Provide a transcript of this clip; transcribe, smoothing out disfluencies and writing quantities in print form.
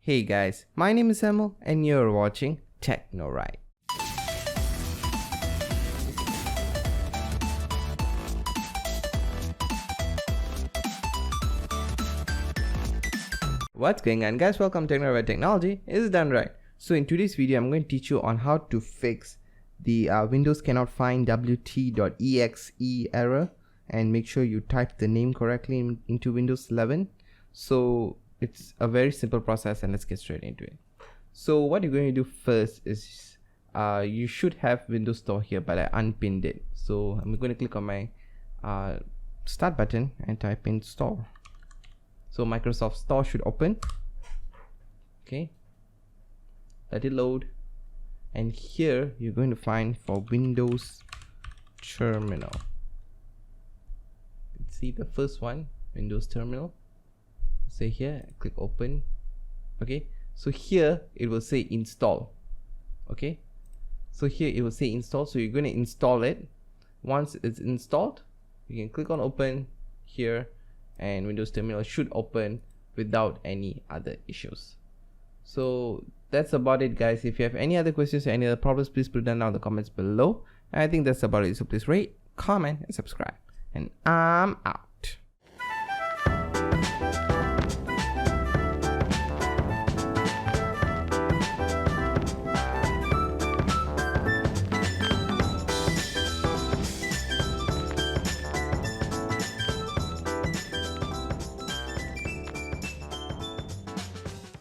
Hey guys, my name is Emil and you're watching Techno Right. What's going on guys, welcome to Techno Right Technology. It's done right. So in today's video I'm going to teach you on how to fix the Windows cannot find wt.exe error, and make sure you type the name correctly into Windows 11. So it's a very simple process and let's get straight into it. So what you're going to do first is you should have Windows Store here, but I unpinned it. So I'm going to click on my start button and type in store. So Microsoft Store should open. Okay, let it load, and here you're going to find for Windows Terminal. Let's see the first one, Windows Terminal. Say here, click open. Okay, so here it will say install. Okay, so here it will say install, so you're going to install it. Once it's installed, you can click on open here, and Windows Terminal should open without any other issues. So that's about it guys. If you have any other questions or any other problems, please put them down in the comments below. And I think that's about it, so please rate, comment and subscribe, and I'm out.